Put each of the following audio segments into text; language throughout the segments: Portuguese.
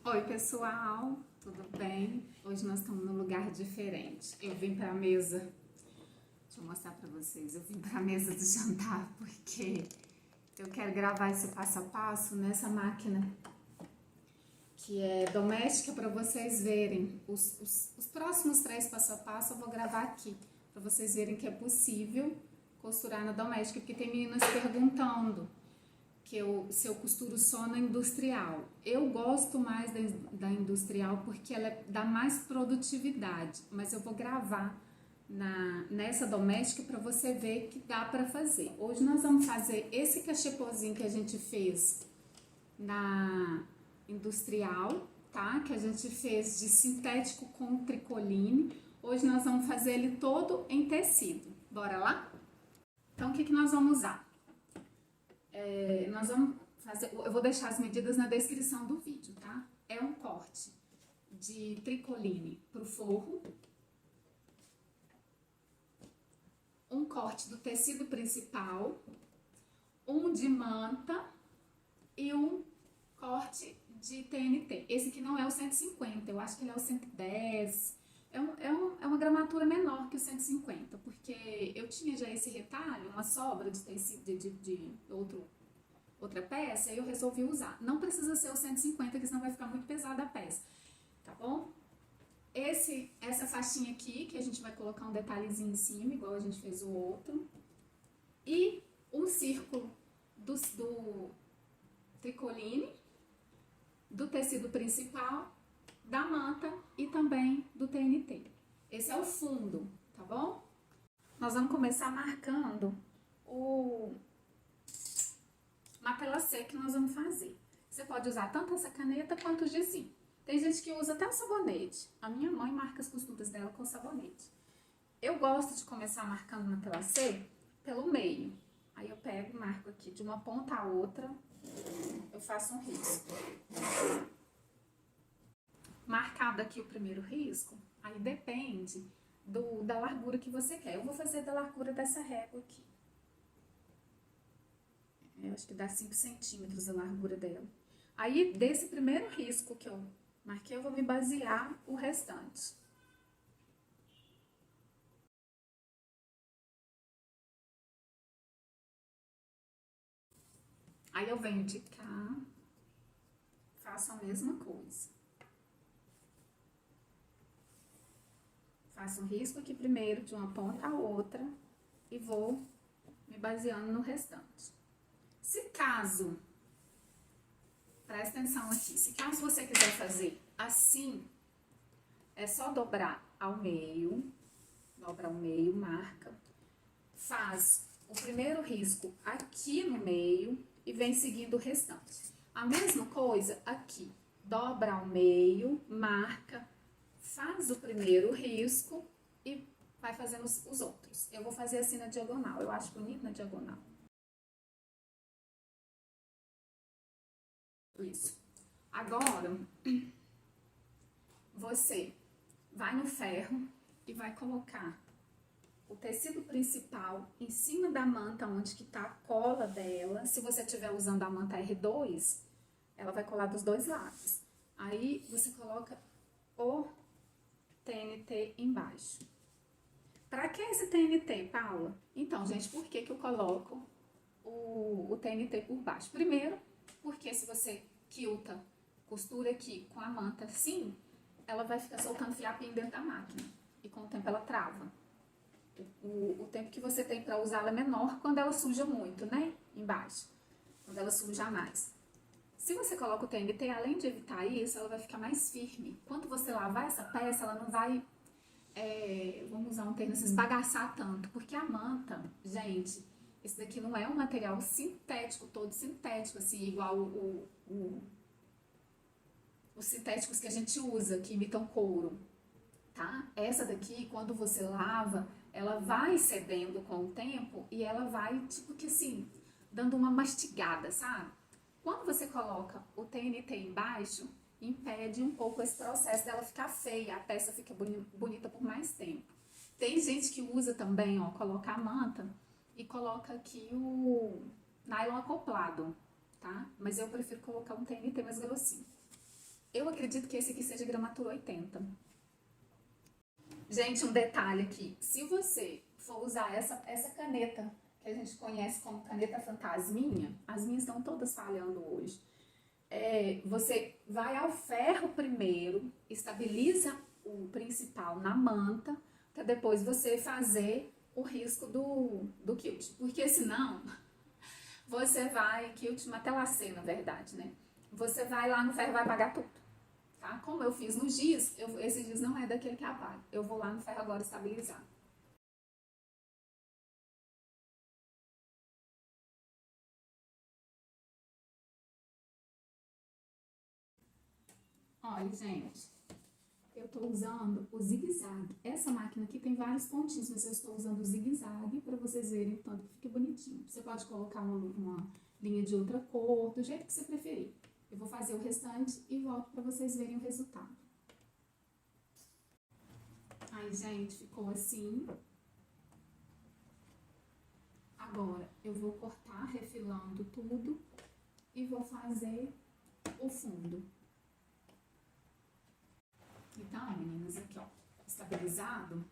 Oi, pessoal, tudo bem? Hoje nós estamos num lugar diferente. Eu vim para a mesa, deixa eu mostrar para vocês. Eu vim para a mesa do jantar porque eu quero gravar esse passo a passo nessa máquina que é doméstica para vocês verem. Os próximos 3 passo a passo eu vou gravar aqui para vocês verem que é possível costurar na doméstica, porque tem meninas perguntando se eu costuro só na industrial. Eu gosto mais da industrial porque ela dá mais produtividade, mas eu vou gravar nessa doméstica para você ver que dá para fazer. Hoje nós vamos fazer esse cachepozinho que a gente fez na industrial, tá? Que a gente fez de sintético com tricoline. Hoje nós vamos fazer ele todo em tecido. Bora lá? Então, o que nós vamos usar? Nós vamos fazer, eu vou deixar as medidas na descrição do vídeo, tá? É um corte de tricoline pro forro, um corte do tecido principal, um de manta e um corte de TNT. Esse aqui não é o 150, eu acho que ele é o 110. É uma gramatura menor que o 150, porque eu tinha já esse retalho, uma sobra de tecido de outra peça, e eu resolvi usar. Não precisa ser o 150, que senão vai ficar muito pesada a peça, tá bom? Essa faixinha aqui, que a gente vai colocar um detalhezinho em cima, igual a gente fez o outro. E um círculo do tricoline, do tecido principal, da manta e também do TNT. Esse é o fundo, tá bom? Nós vamos começar marcando matelassé que nós vamos fazer. Você pode usar tanto essa caneta quanto o gizinho. Tem gente que usa até o sabonete. A minha mãe marca as costuras dela com sabonete. Eu gosto de começar marcando matelassé pelo meio. Aí eu pego e marco aqui de uma ponta a outra, eu faço um risco. Marcado aqui o primeiro risco, aí depende da largura que você quer. Eu vou fazer da largura dessa régua aqui. Eu acho que dá 5 centímetros a largura dela. Aí, desse primeiro risco que eu marquei, eu vou me basear o restante. Aí eu venho de cá, faço a mesma coisa. Faço um risco aqui primeiro, de uma ponta a outra, e vou me baseando no restante. Se caso, presta atenção aqui, se caso você quiser fazer assim, é só dobrar ao meio, dobra ao meio, marca, faz o primeiro risco aqui no meio e vem seguindo o restante. A mesma coisa aqui, dobra ao meio, marca, faz o primeiro risco e vai fazendo os outros. Eu vou fazer assim na diagonal, eu acho bonito na diagonal. Isso. Agora, você vai no ferro e vai colocar o tecido principal em cima da manta, onde que tá a cola dela. Se você estiver usando a manta R2, ela vai colar dos dois lados. Aí, você coloca o TNT embaixo. Pra que esse TNT, Paula? Então, gente, por que eu coloco o TNT por baixo? Primeiro, porque se você quilta, costura aqui com a manta assim, ela vai ficar soltando fiapinho dentro da máquina. E com o tempo ela trava. O tempo que você tem pra usá-la é menor quando ela suja muito, né? Embaixo. Quando ela suja mais. Se você coloca o TNT, além de evitar isso, ela vai ficar mais firme. Quando você lavar essa peça, ela não vai, vamos usar um termo, se esbagaçar tanto. Porque a manta, gente, esse daqui não é um material sintético, todo sintético, assim, igual os sintéticos que a gente usa, que imitam couro, tá? Essa daqui, quando você lava, ela vai cedendo com o tempo e ela vai, tipo que assim, dando uma mastigada, sabe? Quando você coloca o TNT embaixo, impede um pouco esse processo dela ficar feia, a peça fica bonita por mais tempo. Tem gente que usa também, ó, coloca a manta e coloca aqui o nylon acoplado, tá? Mas eu prefiro colocar um TNT mais grossinho. Eu acredito que esse aqui seja gramatura 80. Gente, um detalhe aqui. Se você for usar essa caneta, que a gente conhece como caneta fantasminha, as minhas estão todas falhando hoje. Você vai ao ferro primeiro, estabiliza o principal na manta, para depois você fazer o risco do quilt. Porque senão, você vai, quilt matelassê, na verdade, né? Você vai lá no ferro e vai apagar tudo. Tá? Como eu fiz no giz, esse giz não é daquele que apaga. Eu vou lá no ferro agora estabilizar. Olha, gente, eu tô usando o zigue-zague. Essa máquina aqui tem vários pontinhos, mas eu estou usando o zigue-zague para vocês verem o tanto que fica bonitinho. Você pode colocar uma linha de outra cor, do jeito que você preferir. Eu vou fazer o restante e volto para vocês verem o resultado. Aí, gente, ficou assim. Agora, eu vou cortar refilando tudo e vou fazer o fundo. Então, meninas, aqui, ó, estabilizado,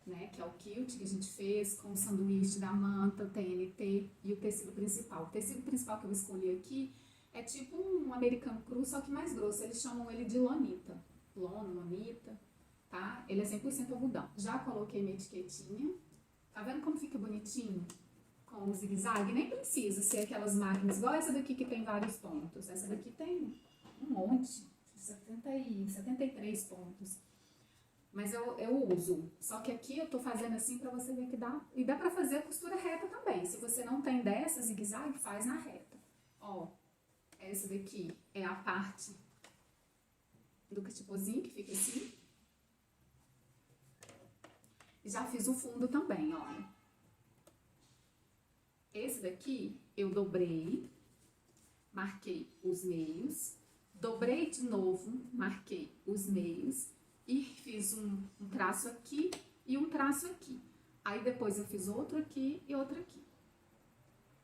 né, que é o quilt que a gente fez com o sanduíche da manta, o TNT e o tecido principal. O tecido principal que eu escolhi aqui é tipo um americano cru, só que mais grosso. Eles chamam ele de lonita. Lonita, tá? Ele é 100% algodão. Já coloquei minha etiquetinha. Tá vendo como fica bonitinho? Com o zigue-zague, nem precisa ser aquelas máquinas, igual essa daqui que tem vários pontos. Essa daqui tem um monte, 73 pontos. Mas eu uso. Só que aqui eu tô fazendo assim pra você ver que dá. E dá pra fazer a costura reta também. Se você não tem dessa zigue-zague, faz na reta. Ó, essa daqui é a parte do catipozinho, que fica assim. E já fiz o fundo também, olha. Esse daqui eu dobrei, marquei os meios, dobrei de novo, marquei os meios e fiz um traço aqui e um traço aqui. Aí depois eu fiz outro aqui e outro aqui.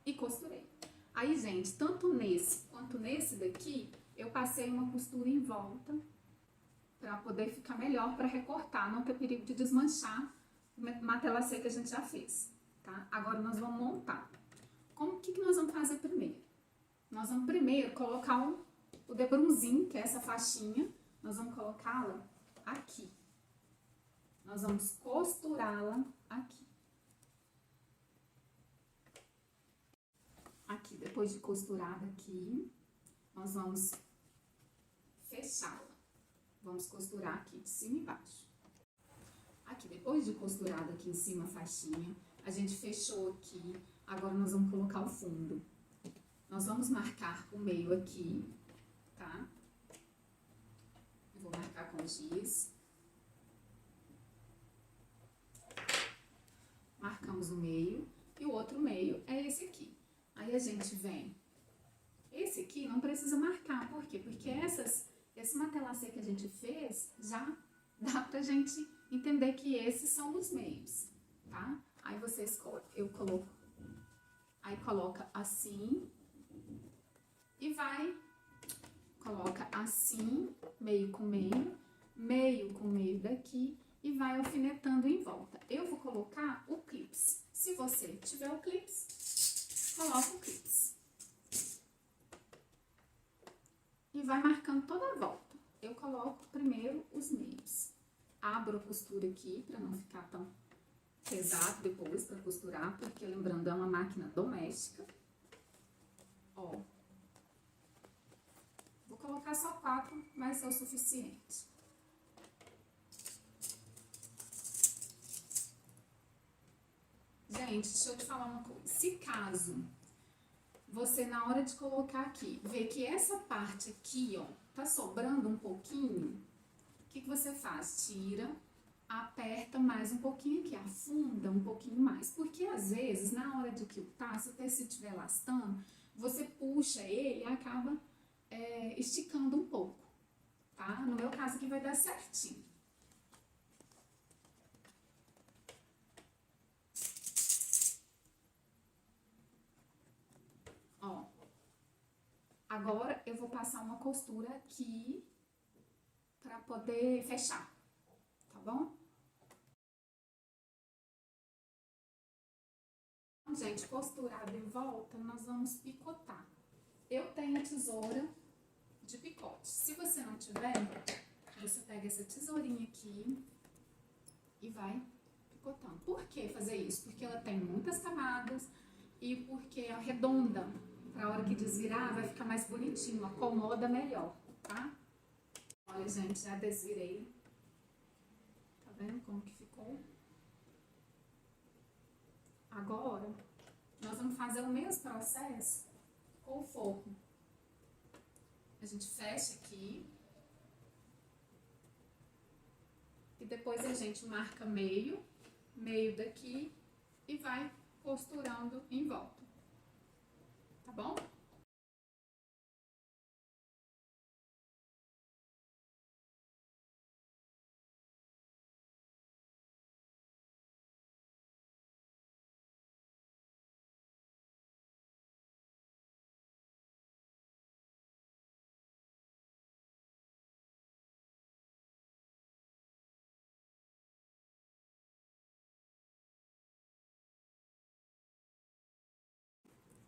E costurei. Aí, gente, tanto nesse quanto nesse daqui, eu passei uma costura em volta para poder ficar melhor, para recortar, não ter perigo de desmanchar o matelassê que a gente já fez, tá? Agora nós vamos montar. O que nós vamos fazer primeiro? Nós vamos primeiro colocar o debrunzinho, que é essa faixinha, nós vamos colocá-la aqui. Nós vamos costurá-la aqui. Aqui, depois de costurada aqui, nós vamos fechá-la. Vamos costurar aqui de cima e baixo. Aqui, depois de costurada aqui em cima a faixinha, a gente fechou aqui. Agora, nós vamos colocar o fundo. Nós vamos marcar o meio aqui, tá? Eu vou marcar com giz. Marcamos o meio. E o outro meio é esse aqui. Aí, a gente vem... Esse aqui não precisa marcar. Por quê? Porque esse matelassê que a gente fez, já dá pra gente entender que esses são os meios, tá? Aí, eu coloco... Aí, coloca assim, e coloca assim, meio com meio daqui, e vai alfinetando em volta. Eu vou colocar o clips. Se você tiver o clips, coloca o clips. E vai marcando toda a volta. Eu coloco primeiro os meios. Abro a costura aqui, para não ficar tão pesado depois para costurar, porque lembrando, é uma máquina doméstica. Ó, vou colocar só 4, vai ser o suficiente. Gente, deixa eu te falar uma coisa. Se caso você, na hora de colocar aqui, vê que essa parte aqui, ó, tá sobrando um pouquinho, o que você faz? Tira, aperta mais um pouquinho aqui, afunda um pouquinho mais. Porque, às vezes, na hora de quiltar, se o tecido estiver lastando, você puxa ele e acaba esticando um pouco, tá? No meu caso aqui vai dar certinho. Ó, agora eu vou passar uma costura aqui para poder fechar, tá bom? Gente, costurado em volta, nós vamos picotar. Eu tenho a tesoura de picote. Se você não tiver, você pega essa tesourinha aqui e vai picotando. Por que fazer isso? Porque ela tem muitas camadas e porque é redonda. Pra hora que desvirar, vai ficar mais bonitinho, acomoda melhor, tá? Olha, gente, já desvirei. Tá vendo como que ficou? Agora, nós vamos fazer o mesmo processo com o forro. A gente fecha aqui. E depois a gente marca meio daqui e vai costurando em volta. Tá bom?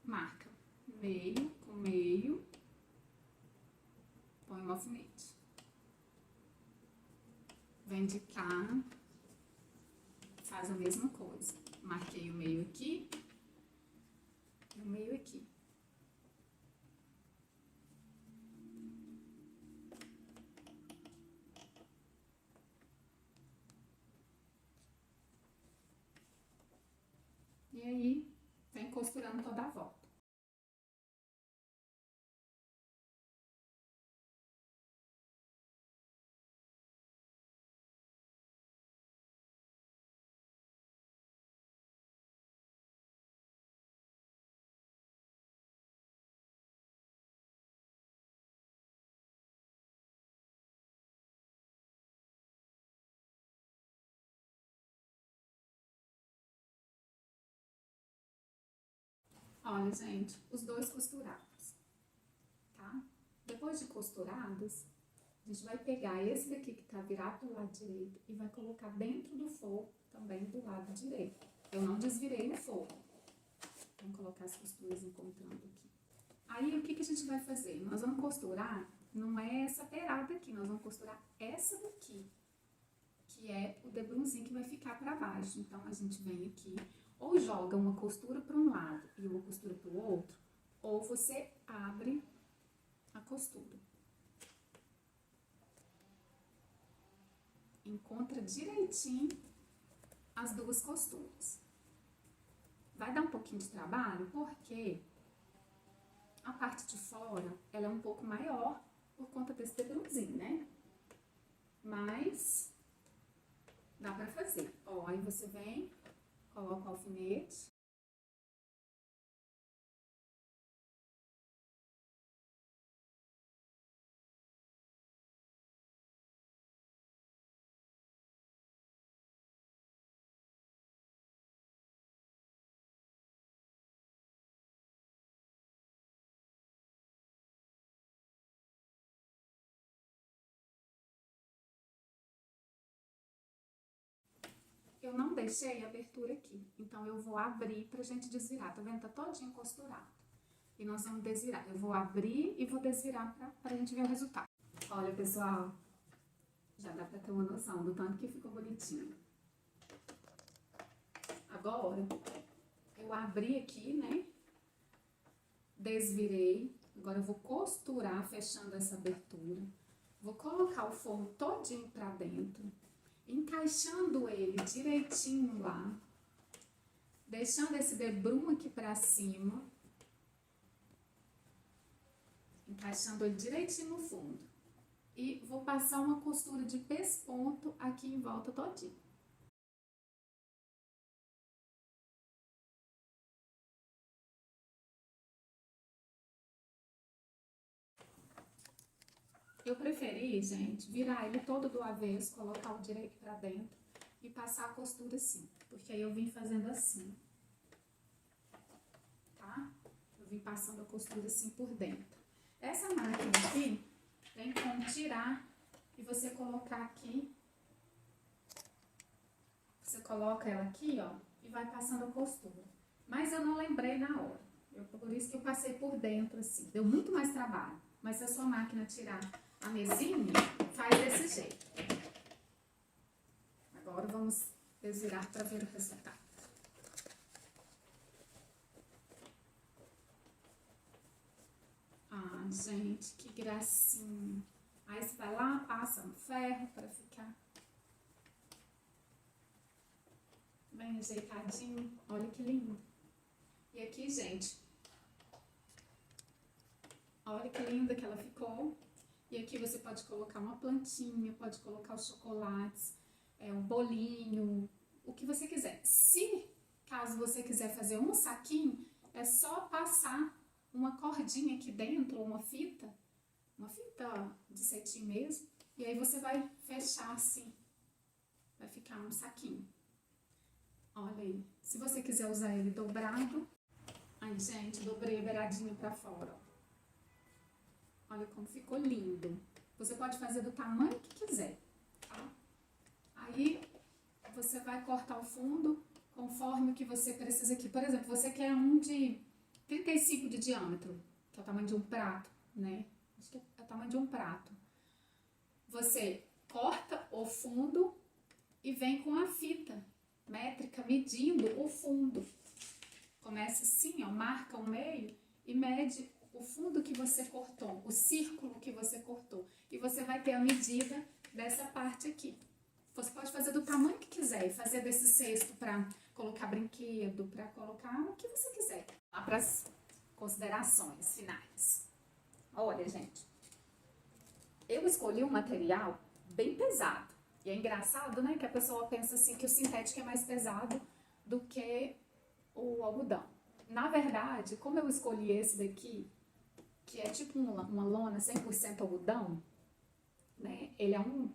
Marca meio com meio, põe um alfinete. Vem de cá, faz a mesma coisa. Marquei o meio aqui e o meio aqui. E aí, vem costurando toda a volta. Olha, gente, os dois costurados, tá? Depois de costurados, a gente vai pegar esse daqui que tá virado do lado direito e vai colocar dentro do forro também do lado direito. Eu não desvirei o forro. Vamos colocar as costuras encontrando aqui. Aí, o que que a gente vai fazer? Nós vamos costurar, não é essa beirada aqui, nós vamos costurar essa daqui, que é o debrunzinho que vai ficar pra baixo. Então, a gente vem aqui, ou joga uma costura para um lado e uma costura para o outro, ou você abre a costura. Encontra direitinho as duas costuras. Vai dar um pouquinho de trabalho, porque a parte de fora, ela é um pouco maior por conta desse debrunzinho, né? Mas dá pra fazer. Ó, aí você vem, coloca o alfinete. Eu não deixei a abertura aqui, então eu vou abrir pra gente desvirar, tá vendo? Tá todinho costurado. E nós vamos desvirar. Eu vou abrir e vou desvirar pra gente ver o resultado. Olha, pessoal, já dá pra ter uma noção do tanto que ficou bonitinho. Agora, eu abri aqui, né? Desvirei. Agora eu vou costurar, fechando essa abertura. Vou colocar o forro todinho pra dentro, encaixando ele direitinho lá, deixando esse debrum aqui pra cima, encaixando ele direitinho no fundo. E vou passar uma costura de pesponto aqui em volta todinho. Eu preferi, gente, virar ele todo do avesso, colocar o direito pra dentro e passar a costura assim, porque aí eu vim fazendo assim, tá? Eu vim passando a costura assim por dentro. Essa máquina aqui tem como tirar e você colocar aqui. Você coloca ela aqui, ó, e vai passando a costura. Mas eu não lembrei na hora. Por isso que eu passei por dentro, assim. Deu muito mais trabalho. Mas se a sua máquina tirar a mesinha, faz desse jeito. Agora vamos desvirar para ver o resultado. Ah, gente, que gracinha. Aí você vai lá, passa no ferro para ficar bem ajeitadinho. Olha que lindo. E aqui, gente, olha que linda que ela ficou. E aqui você pode colocar uma plantinha, pode colocar os chocolates, um bolinho, o que você quiser. Se, caso você quiser fazer um saquinho, é só passar uma cordinha aqui dentro, uma fita de cetim mesmo, e aí você vai fechar assim, vai ficar um saquinho. Olha aí, se você quiser usar ele dobrado, aí gente, dobrei a beiradinha pra fora, ó. Olha como ficou lindo. Você pode fazer do tamanho que quiser, tá? Aí, você vai cortar o fundo conforme o que você precisa aqui. Por exemplo, você quer um de 35 de diâmetro, que é o tamanho de um prato, né? Acho que é o tamanho de um prato. Você corta o fundo e vem com a fita métrica medindo o fundo. Começa assim, ó, marca o meio e mede o fundo que você cortou, o círculo que você cortou. E você vai ter a medida dessa parte aqui. Você pode fazer do tamanho que quiser, fazer desse cesto para colocar brinquedo, para colocar o que você quiser. Lá para as considerações finais. Olha, gente, eu escolhi um material bem pesado. E é engraçado, né, que a pessoa pensa assim que o sintético é mais pesado do que o algodão. Na verdade, como eu escolhi esse daqui, que é tipo uma lona 100% algodão, né, ele é um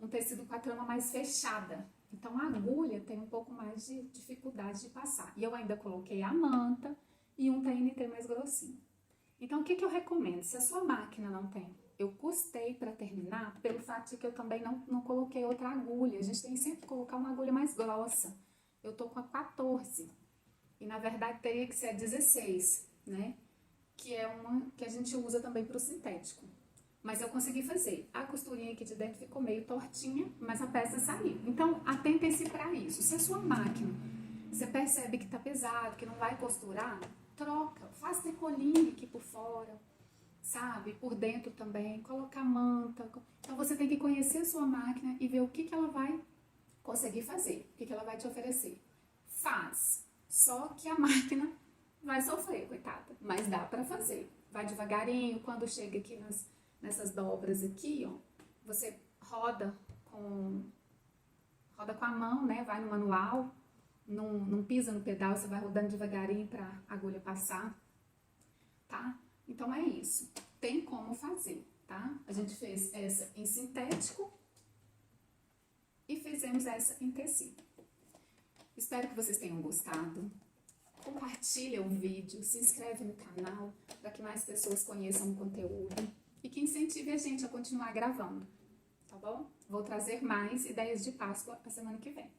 tecido com a trama mais fechada. Então, a agulha tem um pouco mais de dificuldade de passar. E eu ainda coloquei a manta e um TNT mais grossinho. Então, o que eu recomendo? Se a sua máquina não tem, eu custei para terminar pelo fato de que eu também não coloquei outra agulha. A gente tem sempre que colocar uma agulha mais grossa. Eu tô com a 14 e na verdade teria que ser a 16, né? Que é uma que a gente usa também para o sintético. Mas eu consegui fazer. A costurinha aqui de dentro ficou meio tortinha, mas a peça saiu. Então, atentem-se para isso. Se a sua máquina, você percebe que tá pesado, que não vai costurar, troca. Faz decolinho aqui por fora, sabe? Por dentro também. Colocar manta. Então, você tem que conhecer a sua máquina e ver o que ela vai conseguir fazer. O que ela vai te oferecer. Faz. Só que a máquina vai sofrer, coitada. Mas dá para fazer. Vai devagarinho. Quando chega aqui nessas dobras aqui, ó, você roda com a mão, né? Vai no manual, não pisa no pedal, você vai rodando devagarinho pra agulha passar, tá? Então é isso. Tem como fazer, tá? A gente fez essa em sintético e fizemos essa em tecido. Espero que vocês tenham gostado. Compartilha o vídeo, se inscreve no canal para que mais pessoas conheçam o conteúdo e que incentive a gente a continuar gravando, tá bom? Vou trazer mais ideias de Páscoa a semana que vem.